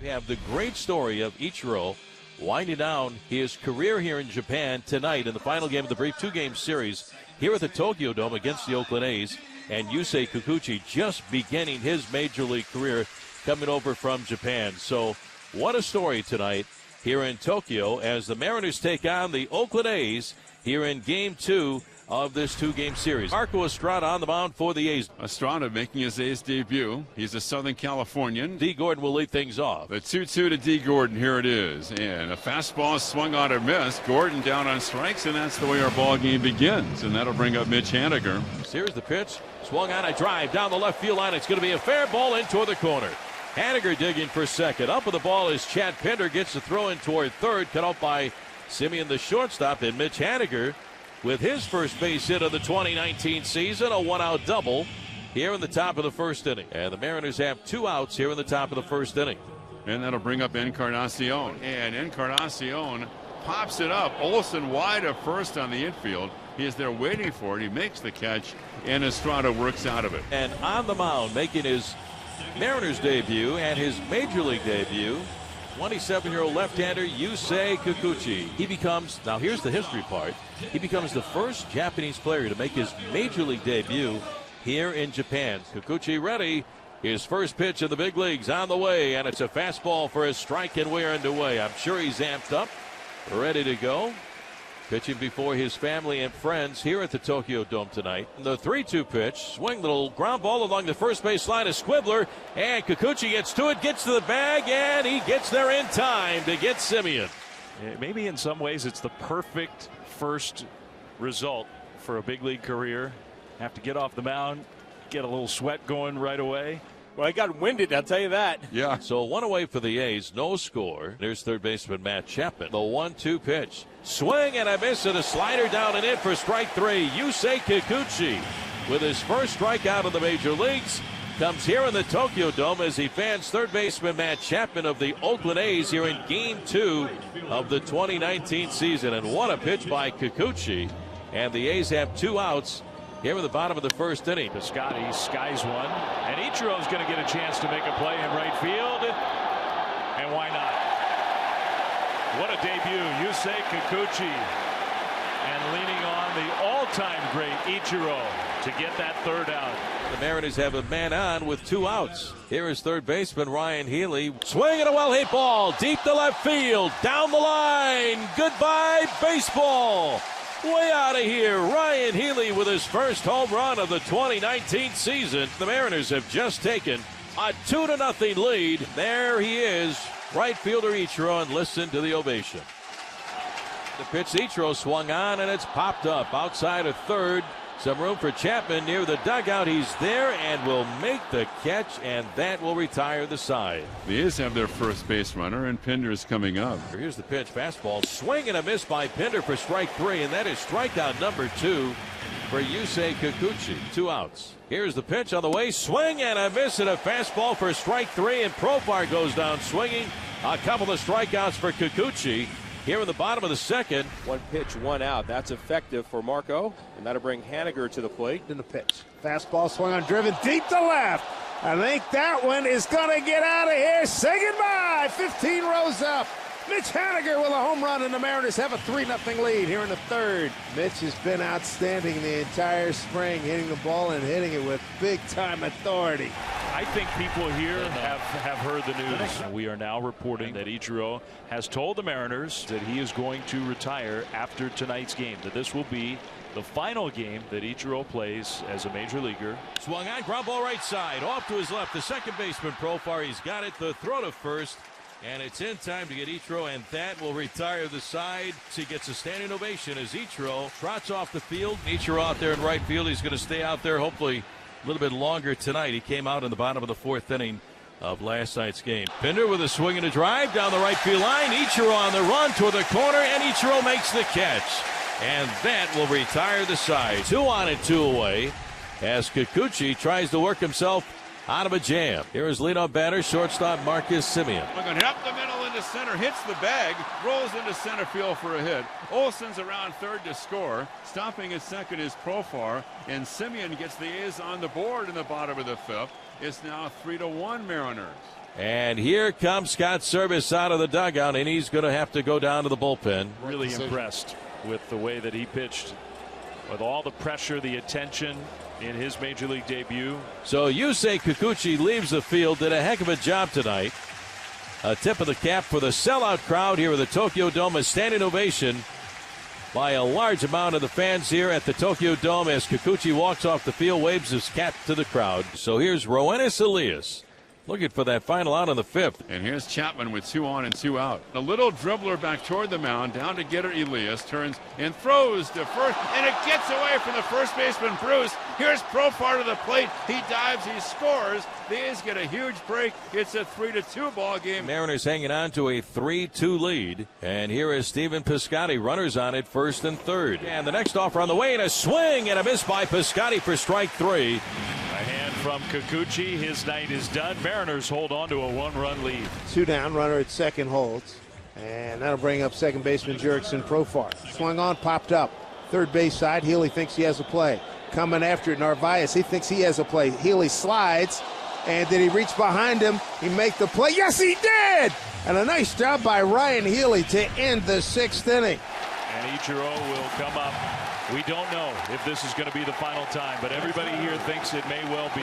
We have the great story of Ichiro winding down his career here in Japan tonight in the final game of the brief two-game series here at the Tokyo Dome against the Oakland A's. And Yusei Kikuchi just beginning his major league career coming over from Japan. So what a story tonight here in Tokyo as the Mariners take on the Oakland A's here in Game 2 of this two-game series. Marco Estrada on the mound for the A's. Estrada making his A's debut. He's a Southern Californian. D. Gordon will lead things off. The 2-2 to D. Gordon. Here it is. And a fastball swung on a miss. Gordon down on strikes, and that's the way our ball game begins. And that'll bring up Mitch Haniger. Here's the pitch. Swung on a drive down the left field line. It's going to be a fair ball in toward the corner. Haniger digging for second. Up with the ball is Chad Pinder. Gets the throw in toward third. Cut off by Simeon, the shortstop. And Mitch Haniger with his first base hit of the 2019 season, a one-out double here in the top of the first inning. And the Mariners have 2 outs here in the top of the first inning. And that'll bring up Encarnacion. And Encarnacion pops it up. Olsen wide of first on the infield. He is there waiting for it. He makes the catch, and Estrada works out of it. And on the mound, making his Mariners debut and his Major League debut, 27-year-old left-hander Yusei Kikuchi. He becomes, now here's the history part, he becomes the first Japanese player to make his Major League debut here in Japan. Kikuchi ready. His first pitch in the big leagues on the way, and it's a fastball for a strike, and we're underway. I'm sure he's amped up, ready to go. Pitching before his family and friends here at the Tokyo Dome tonight. The 3-2 pitch, swing, little ground ball along the first base line of Squibbler, and Kikuchi gets to it, gets to the bag, and he gets there in time to get Simeon. Maybe in some ways it's the perfect first result for a big league career. Have to get off the mound, get a little sweat going right away. Well, I got winded, I'll tell you that. Yeah. So one away for the A's, no score. There's third baseman Matt Chapman. The 1-2 pitch. Swing and a miss, and a slider down and in for strike 3. Yusei Kikuchi with his first strikeout of the major leagues comes here in the Tokyo Dome as he fans third baseman Matt Chapman of the Oakland A's here in Game 2 of the 2019 season. And what a pitch by Kikuchi. And the A's have 2 outs here in the bottom of the first inning. Piscotty skies one, and Ichiro's going to get a chance to make a play in right field. And why not? What a debut, Yusei Kikuchi. And leaning on the all-time great Ichiro to get that third out. The Mariners have a man on with 2 outs. Here is third baseman Ryan Healy. Swinging a well-hit ball deep to left field. Down the line. Goodbye, baseball. Way out of here, Ryan Healy with his first home run of the 2019 season. The Mariners have just taken a 2-0 lead. There he is, right fielder Ichiro, and listen to the ovation. The pitch Ichiro swung on, and it's popped up outside of third. Some room for Chapman near the dugout. He's there and will make the catch, and that will retire the side. The A's have their first base runner, and Pinder is coming up. Here's the pitch, fastball, swing and a miss by Pinder for strike 3, and that is strikeout number 2 for Yusei Kikuchi. 2 outs. Here's the pitch on the way, swing and a miss, and a fastball for strike 3, and Profar goes down swinging. A couple of strikeouts for Kikuchi here in the bottom of the second. 1 pitch, 1 out. That's effective for Marco, and that'll bring Haniger to the plate. In the pitch. Fastball swung on, driven deep to left. I think that one is going to get out of here. Say goodbye. 15 rows up. Mitch Haniger with a home run, and the Mariners have a 3-0 lead here in the third. Mitch has been outstanding the entire spring, hitting the ball and hitting it with big-time authority. I think people here have heard the news. We are now reporting that Ichiro has told the Mariners that he is going to retire after tonight's game, that this will be the final game that Ichiro plays as a major leaguer. Swung on, ground ball right side, off to his left. The second baseman Profar, he's got it. The throw to first, and it's in time to get Ichiro, and that will retire the side. So he gets a standing ovation as Ichiro trots off the field. Ichiro out there in right field. He's going to stay out there hopefully a little bit longer tonight. He came out in the bottom of the 4th inning of last night's game. Pinder with a swing and a drive down the right field line. Ichiro on the run toward the corner, and Ichiro makes the catch. And that will retire the side. 2 on and 2 away as Kikuchi tries to work himself out of a jam. Here is leadoff batter, shortstop Marcus Simeon. Looking up the middle into center, hits the bag, rolls into center field for a hit. Olsen's around third to score. Stopping at second is Profar, and Simeon gets the A's on the board in the bottom of the 5th. It's now 3-1 Mariners. And here comes Scott Service out of the dugout, and he's going to have to go down to the bullpen. Really impressed with the way that he pitched, with all the pressure, the attention in his major league debut. So Yusei Kikuchi leaves the field, did a heck of a job tonight. A tip of the cap for the sellout crowd here at the Tokyo Dome. A standing ovation by a large amount of the fans here at the Tokyo Dome as Kikuchi walks off the field, waves his cap to the crowd. So here's Roenis Elias looking for that final out on the 5th. And here's Chapman with 2 on and 2 out. A little dribbler back toward the mound, down to get it. Elias turns and throws to first, and it gets away from the first baseman, Bruce. Here's Profar to the plate. He dives, he scores. The A's get a huge break. It's a 3-2 ball game. Mariners hanging on to a 3-2 lead. And here is Stephen Piscotty. Runners on it, 1st and 3rd. And the next offer on the way, and a swing and a miss by Piscotty for strike 3. A hand from Kikuchi. His night is done. Mariners hold on to a 1-run lead. 2 down, runner at second holds. And that'll bring up second baseman Jurickson Profar. Swung on, popped up. Third base side, Healy thinks he has a play. Coming after it, Narvaez, he thinks he has a play. Healy slides, and did he reach behind him? He make the play? Yes, he did! And a nice job by Ryan Healy to end the 6th inning. And Ichiro will come up. We don't know if this is going to be the final time, but everybody here thinks it may well be.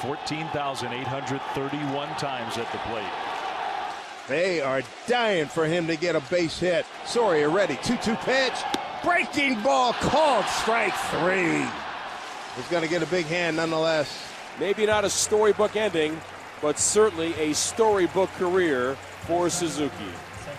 14,831 times at the plate. They are dying for him to get a base hit. Soria ready, 2-2 pitch. Breaking ball called, strike 3. He's going to get a big hand nonetheless. Maybe not a storybook ending, but certainly a storybook career for Suzuki.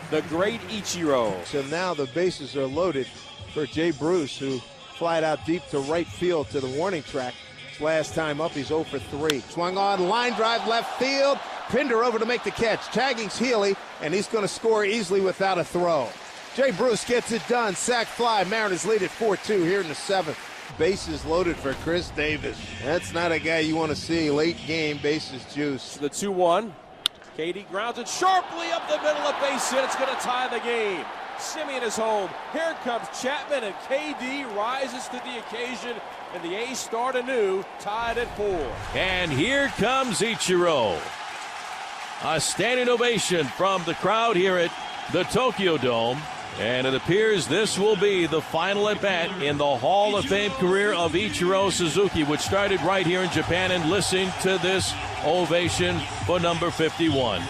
The great Ichiro. So now the bases are loaded for Jay Bruce, who flied out deep to right field to the warning track. His last time up, he's 0 for 3. Swung on, line drive left field. Pinder over to make the catch. Tagging's Healy, and he's going to score easily without a throw. Jay Bruce gets it done. Sac fly. Mariners lead at 4-2 here in the 7th. Bases loaded for Chris Davis. That's not a guy you want to see late game bases juice. The 2-1. KD grounds it sharply up the middle of base hit. It's going to tie the game. Simeon is home. Here comes Chapman, and KD rises to the occasion, and the A's start anew, tied at 4. And here comes Ichiro. A standing ovation from the crowd here at the Tokyo Dome. And it appears this will be the final at-bat in the Hall of Fame career of Ichiro Suzuki, which started right here in Japan. And listen to this ovation for number 51.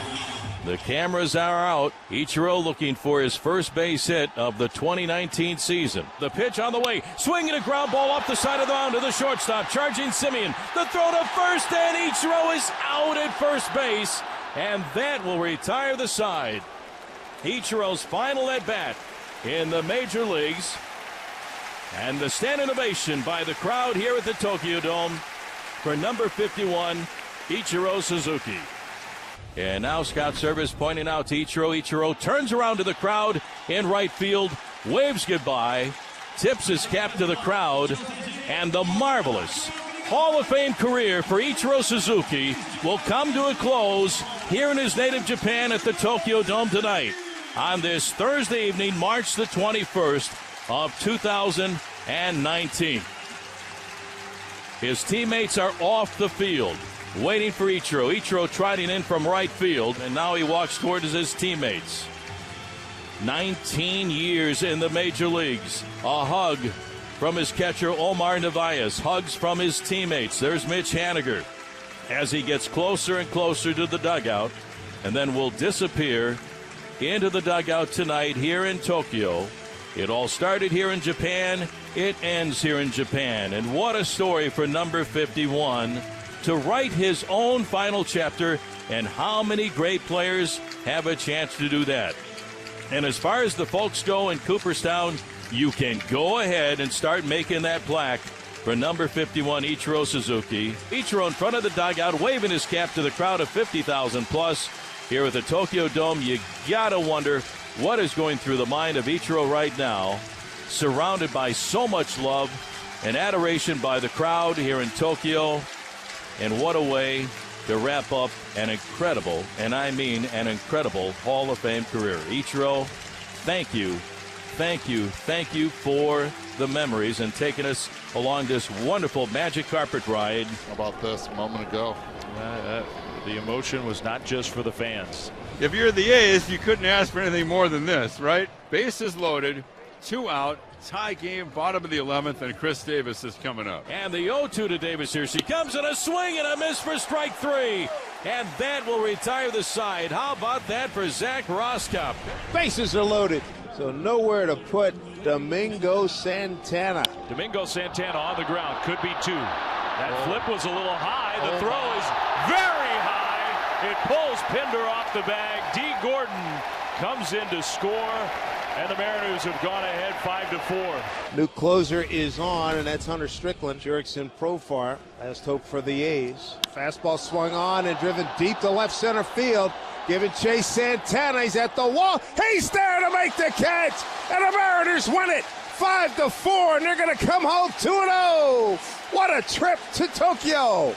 The cameras are out. Ichiro looking for his first base hit of the 2019 season. The pitch on the way. Swinging a ground ball off the side of the mound to the shortstop. Charging Simeon. The throw to first, and Ichiro is out at first base. And that will retire the side. Ichiro's final at-bat in the major leagues. And the standing ovation by the crowd here at the Tokyo Dome for number 51, Ichiro Suzuki. And now Scott Service pointing out to Ichiro. Ichiro turns around to the crowd in right field, waves goodbye, tips his cap to the crowd, and the marvelous Hall of Fame career for Ichiro Suzuki will come to a close here in his native Japan at the Tokyo Dome tonight on this Thursday evening, March the 21st of 2019. His teammates are off the field, waiting for Ichiro. Ichiro trotting in from right field, and now he walks towards his teammates. 19 years in the major leagues. A hug from his catcher, Omar Narvaez. Hugs from his teammates. There's Mitch Haniger as he gets closer and closer to the dugout, and then will disappear into the dugout tonight here in Tokyo. It all started here in Japan. It ends here in Japan. And what a story for number 51 to write his own final chapter, and how many great players have a chance to do that. And as far as the folks go in Cooperstown, you can go ahead and start making that plaque for number 51, Ichiro Suzuki. Ichiro in front of the dugout, waving his cap to the crowd of 50,000 plus here at the Tokyo Dome. You gotta wonder what is going through the mind of Ichiro right now, surrounded by so much love and adoration by the crowd here in Tokyo. And what a way to wrap up an incredible, and I mean an incredible, Hall of Fame career. Ichiro, thank you, thank you, thank you for the memories and taking us along this wonderful magic carpet ride. How about this a moment ago? The emotion was not just for the fans. If you're the A's, you couldn't ask for anything more than this, right? Bases loaded, 2 out, tie game, bottom of the 11th, and Chris Davis is coming up. And the 0-2 to Davis. Here she comes, and a swing and a miss for strike 3. And that will retire the side. How about that for Zach Roskop? Bases are loaded, so nowhere to put Domingo Santana. Domingo Santana on the ground. Could be 2. That flip was a little high. The throw is very high. It pulls Pinder off the bag. D. Gordon comes in to score. And the Mariners have gone ahead 5-4. New closer is on, and that's Hunter Strickland. Jurickson Profar. Last hope for the A's. Fastball swung on and driven deep to left center field. Giving chase Santana. He's at the wall. He's there to make the catch. And the Mariners win it 5-4. And they're going to come home 2-0. What a trip to Tokyo.